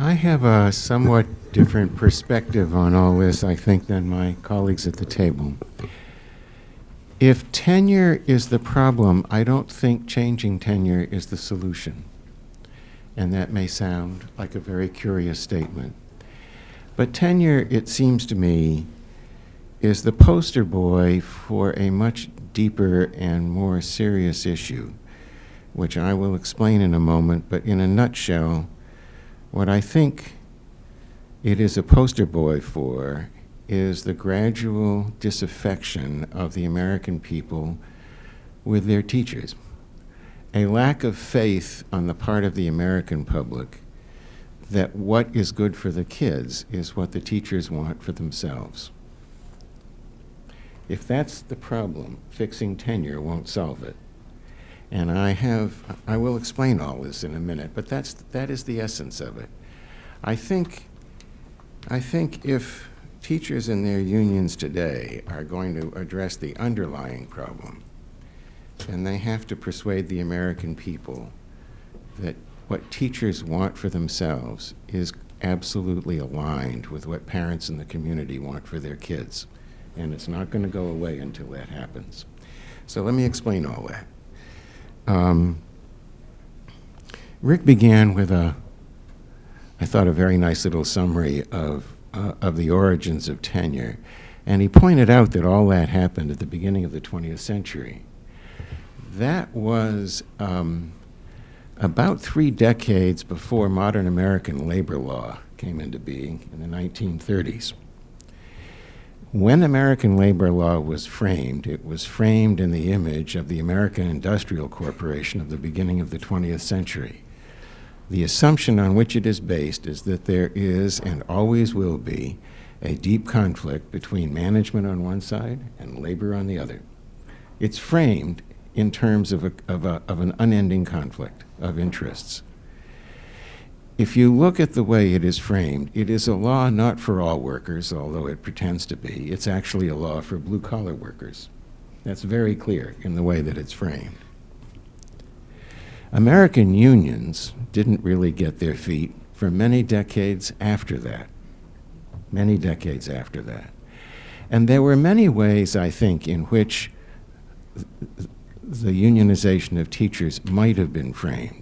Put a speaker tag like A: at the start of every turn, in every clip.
A: I have a somewhat different perspective on all this, I think, than my colleagues at the table. If tenure is the problem, I don't think changing tenure is the solution. And that may sound like a very curious statement. But tenure, it seems to me, is the poster boy for a much deeper and more serious issue, which I will explain in a moment. But in a nutshell, what I think it is a poster boy for is the gradual disaffection of the American people with their teachers. A lack of faith on the part of the American public that what is good for the kids is what the teachers want for themselves. If that's the problem, fixing tenure won't solve it. And I will explain all this in a minute, but that is the essence of it. I think if teachers and their unions today are going to address the underlying problem, then they have to persuade the American people that what teachers want for themselves is absolutely aligned with what parents in the community want for their kids. And it's not going to go away until that happens. So let me explain all that. Rick began with I thought, a very nice little summary of the origins of tenure. And he pointed out that all that happened at the beginning of the 20th century. That was about 3 decades before modern American labor law came into being in the 1930s. When American labor law was framed, it was framed in the image of the American Industrial Corporation of the beginning of the 20th century. The assumption on which it is based is that there is and always will be a deep conflict between management on one side and labor on the other. It's framed in terms of an unending conflict of interests. If you look at the way it is framed, it is a law not for all workers, although it pretends to be. It's actually a law for blue-collar workers. That's very clear in the way that it's framed. American unions didn't really get their feet for many decades after that. Many decades after that. And there were many ways, I think, in which the unionization of teachers might have been framed.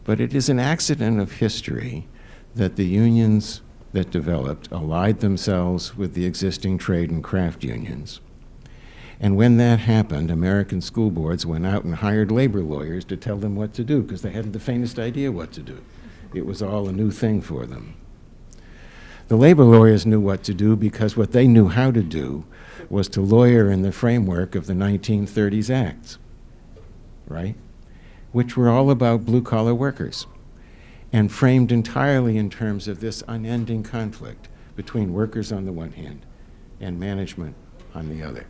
A: But it is an accident of history that the unions that developed allied themselves with the existing trade and craft unions. And when that happened, American school boards went out and hired labor lawyers to tell them what to do, because they hadn't the faintest idea what to do. It was all a new thing for them. The labor lawyers knew what to do because what they knew how to do was to lawyer in the framework of the 1930s Acts, right? Which were all about blue-collar workers and framed entirely in terms of this unending conflict between workers on the one hand and management on the other.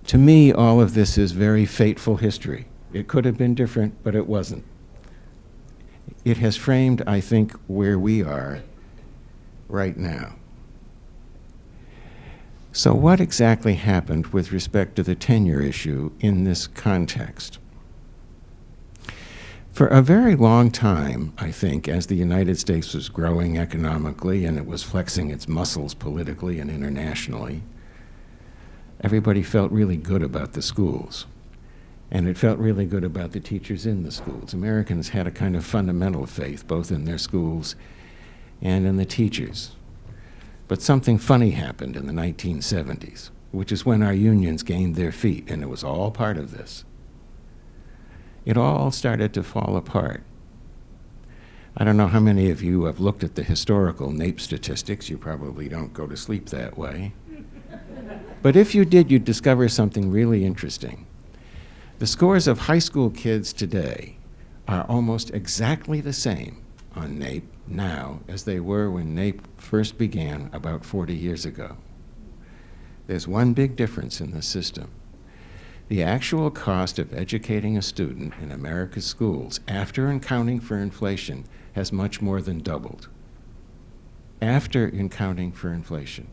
A: To me, all of this is very fateful history. It could have been different, but it wasn't. It has framed, I think, where we are right now. So what exactly happened with respect to the tenure issue in this context? For a very long time, I think, as the United States was growing economically and it was flexing its muscles politically and internationally, everybody felt really good about the schools. And it felt really good about the teachers in the schools. Americans had a kind of fundamental faith, both in their schools and in the teachers. But something funny happened in the 1970s, which is when our unions gained their feet, and it was all part of this. It all started to fall apart. I don't know how many of you have looked at the historical NAEP statistics. You probably don't go to sleep that way. But if you did, you'd discover something really interesting. The scores of high school kids today are almost exactly the same on NAEP now as they were when NAEP first began about 40 years ago. There's one big difference in the system. The actual cost of educating a student in America's schools, after accounting for inflation, has much more than doubled. After accounting for inflation.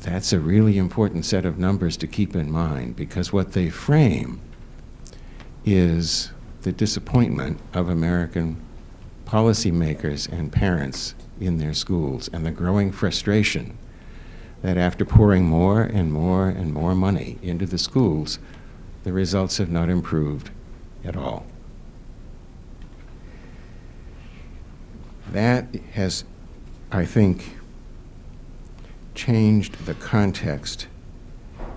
A: That's a really important set of numbers to keep in mind, because what they frame is the disappointment of American policymakers and parents in their schools, and the growing frustration that after pouring more and more and more money into the schools, the results have not improved at all. That has, I think, changed the context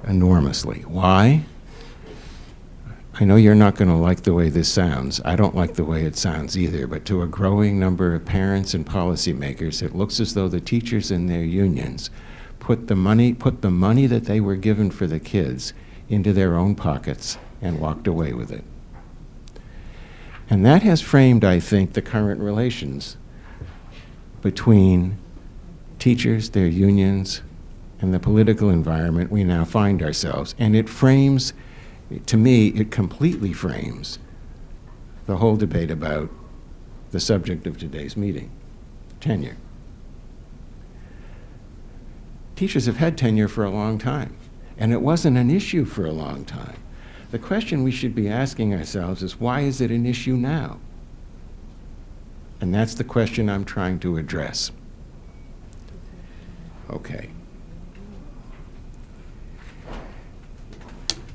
A: enormously. Why? I know you're not going to like the way this sounds. I don't like the way it sounds either, but to a growing number of parents and policymakers, it looks as though the teachers and their unions put the money that they were given for the kids into their own pockets and walked away with it. And that has framed, I think, the current relations between teachers, their unions, and the political environment we now find ourselves. And it frames, to me, it completely frames the whole debate about the subject of today's meeting, tenure. Teachers have had tenure for a long time, and it wasn't an issue for a long time. The question we should be asking ourselves is, why is it an issue now? And that's the question I'm trying to address. Okay.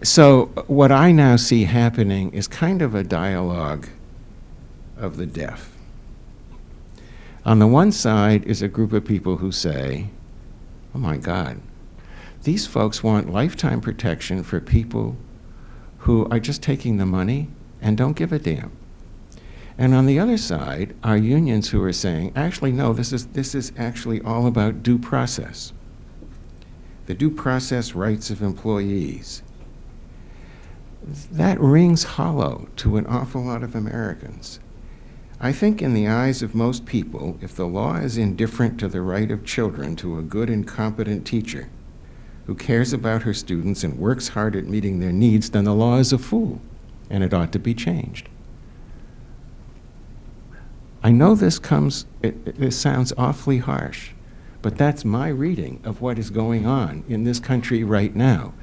A: So what I now see happening is kind of a dialogue of the deaf. On the one side is a group of people who say, oh my God, these folks want lifetime protection for people who are just taking the money and don't give a damn. And on the other side are unions who are saying, actually, no, this is actually all about due process. The due process rights of employees. That rings hollow to an awful lot of Americans. I think in the eyes of most people, if the law is indifferent to the right of children to a good and competent teacher who cares about her students and works hard at meeting their needs, then the law is a fool, and it ought to be changed. I know this sounds awfully harsh, but that's my reading of what is going on in this country right now.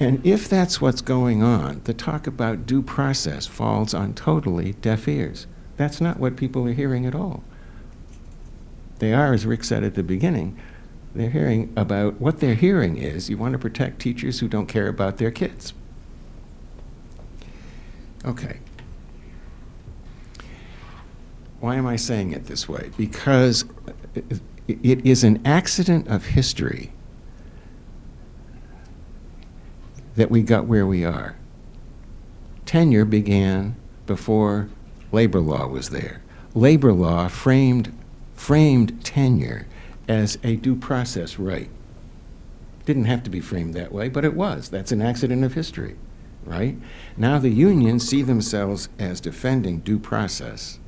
A: And if that's what's going on, the talk about due process falls on totally deaf ears. That's not what people are hearing at all. They are, as Rick said at the beginning, they're hearing about, what they're hearing is, you want to protect teachers who don't care about their kids. Okay. Why am I saying it this way? Because it is an accident of history that we got where we are. Tenure began before labor law was there. Labor law framed tenure as a due process right. Didn't have to be framed that way, but it was. That's an accident of history, right? Now the unions see themselves as defending due process.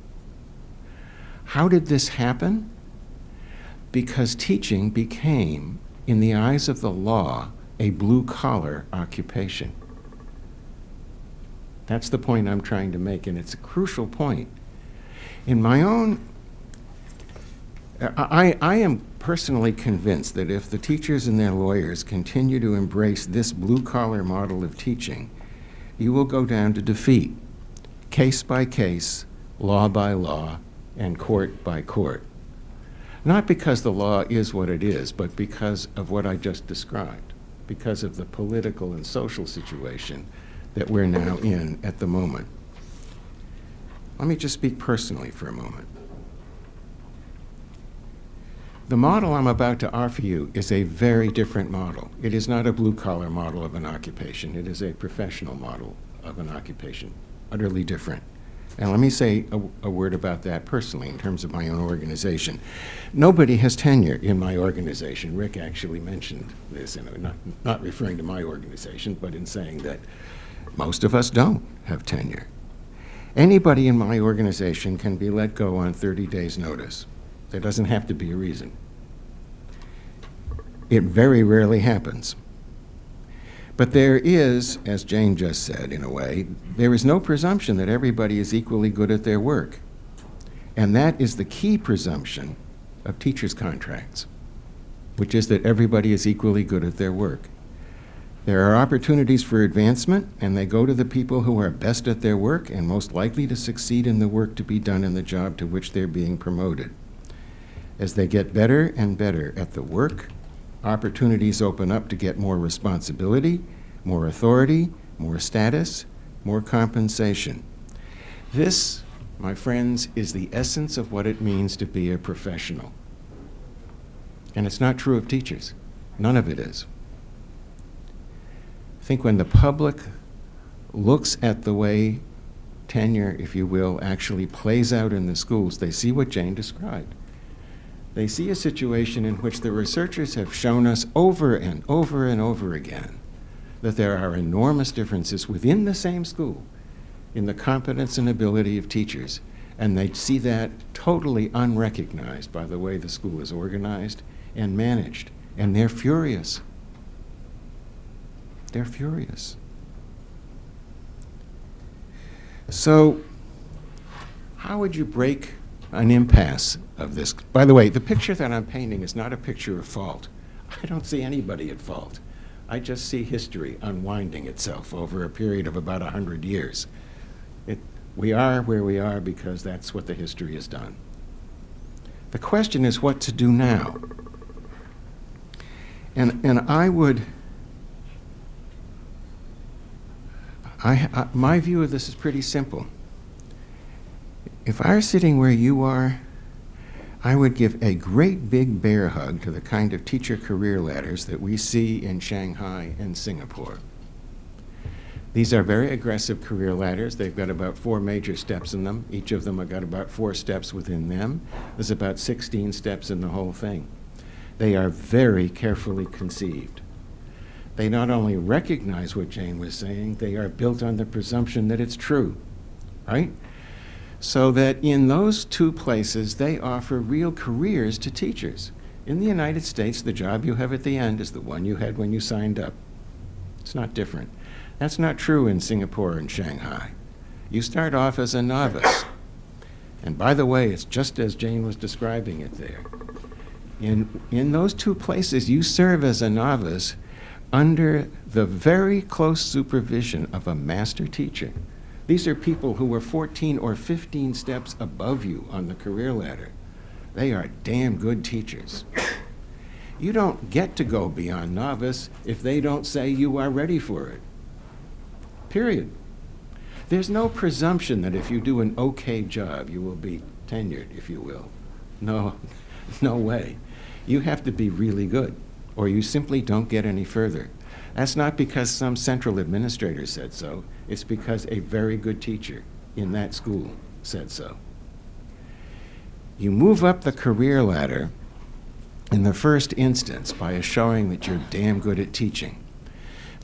A: How did this happen? Because teaching became, in the eyes of the law, a blue-collar occupation. That's the point I'm trying to make, and it's a crucial point. In my own, I am personally convinced that if the teachers and their lawyers continue to embrace this blue-collar model of teaching, you will go down to defeat, case by case, law by law, and court by court. Not because the law is what it is, but because of what I just described, because of the political and social situation that we're now in at the moment. Let me just speak personally for a moment. The model I'm about to offer you is a very different model. It is not a blue-collar model of an occupation. It is a professional model of an occupation, utterly different. And let me say a word about that personally in terms of my own organization. Nobody has tenure in my organization. Rick actually mentioned this, not referring to my organization, but in saying that most of us don't have tenure. Anybody in my organization can be let go on 30 days' notice. There doesn't have to be a reason. It very rarely happens. But there is, as Jane just said, in a way, there is no presumption that everybody is equally good at their work. And that is the key presumption of teachers' contracts, which is that everybody is equally good at their work. There are opportunities for advancement, and they go to the people who are best at their work and most likely to succeed in the work to be done in the job to which they're being promoted. As they get better and better at the work, opportunities open up to get more responsibility, more authority, more status, more compensation. This, my friends, is the essence of what it means to be a professional. And it's not true of teachers. None of it is. I think when the public looks at the way tenure, if you will, actually plays out in the schools, they see what Jane described. They see a situation in which the researchers have shown us over and over and over again that there are enormous differences within the same school in the competence and ability of teachers, and they see that totally unrecognized by the way the school is organized and managed, and they're furious. They're furious. So, how would you break an impasse of this? By the way, the picture that I'm painting is not a picture of fault. I don't see anybody at fault. I just see history unwinding itself over a period of about 100 years. We are where we are because that's what the history has done. The question is what to do now. And I would, my view of this is pretty simple. If I were sitting where you are, I would give a great big bear hug to the kind of teacher career ladders that we see in Shanghai and Singapore. These are very aggressive career ladders. They've got about 4 major steps in them. Each of them have got about 4 steps within them. There's about 16 steps in the whole thing. They are very carefully conceived. They not only recognize what Jane was saying, they are built on the presumption that it's true, right? So that in those 2 places, they offer real careers to teachers. In the United States, the job you have at the end is the one you had when you signed up. It's not different. That's not true in Singapore and Shanghai. You start off as a novice. And by the way, it's just as Jane was describing it there. In those 2 places, you serve as a novice under the very close supervision of a master teacher. These are people who are 14 or 15 steps above you on the career ladder. They are damn good teachers. You don't get to go beyond novice if they don't say you are ready for it. Period. There's no presumption that if you do an okay job, you will be tenured, if you will. No way. You have to be really good, or you simply don't get any further. That's not because some central administrator said so. It's because a very good teacher in that school said so. You move up the career ladder in the first instance by showing that you're damn good at teaching.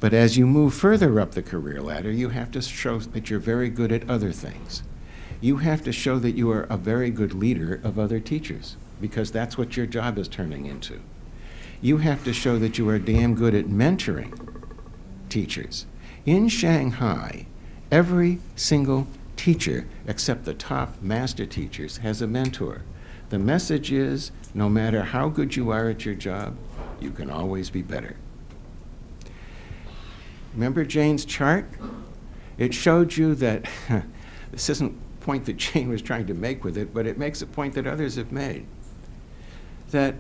A: But as you move further up the career ladder, you have to show that you're very good at other things. You have to show that you are a very good leader of other teachers, because that's what your job is turning into. You have to show that you are damn good at mentoring teachers. In Shanghai, every single teacher, except the top master teachers, has a mentor. The message is, no matter how good you are at your job, you can always be better. Remember Jane's chart? It showed you that, this isn't a point that Jane was trying to make with it, but it makes a point that others have made. That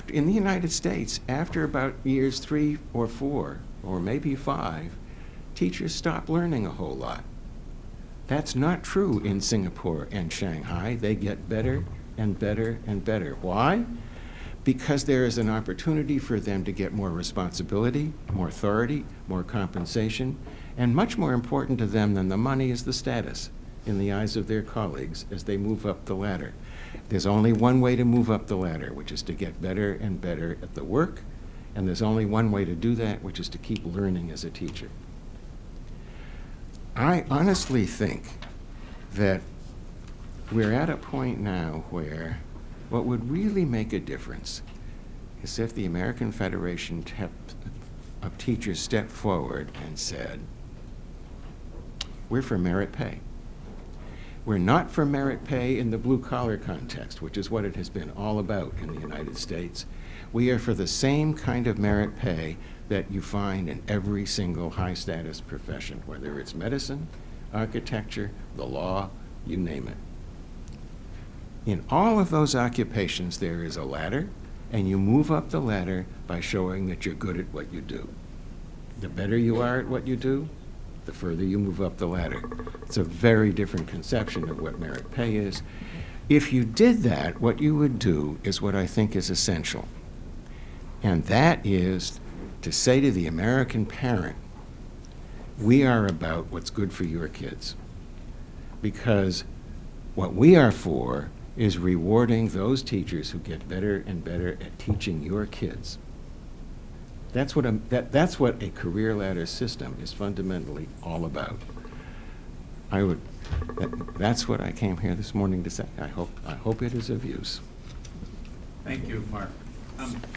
A: in the United States, after about years 3 or 4, or maybe 5, teachers stop learning a whole lot. That's not true in Singapore and Shanghai. They get better and better and better. Why? Because there is an opportunity for them to get more responsibility, more authority, more compensation, and much more important to them than the money is the status in the eyes of their colleagues as they move up the ladder. There's only one way to move up the ladder, which is to get better and better at the work, and there's only one way to do that, which is to keep learning as a teacher. I honestly think that we're at a point now where what would really make a difference is if the American Federation of Teachers stepped forward and said, we're for merit pay. We're not for merit pay in the blue-collar context, which is what it has been all about in the United States. We are for the same kind of merit pay that you find in every single high-status profession, whether it's medicine, architecture, the law, you name it. In all of those occupations, there is a ladder, and you move up the ladder by showing that you're good at what you do. The better you are at what you do, the further you move up the ladder. It's a very different conception of what merit pay is. If you did that, what you would do is what I think is essential. And that is to say to the American parent, we are about what's good for your kids. Because what we are for is rewarding those teachers who get better and better at teaching your kids. That's what a career ladder system is fundamentally all about. That's what I came here this morning to say. I hope it is of use.
B: Thank you, Mark.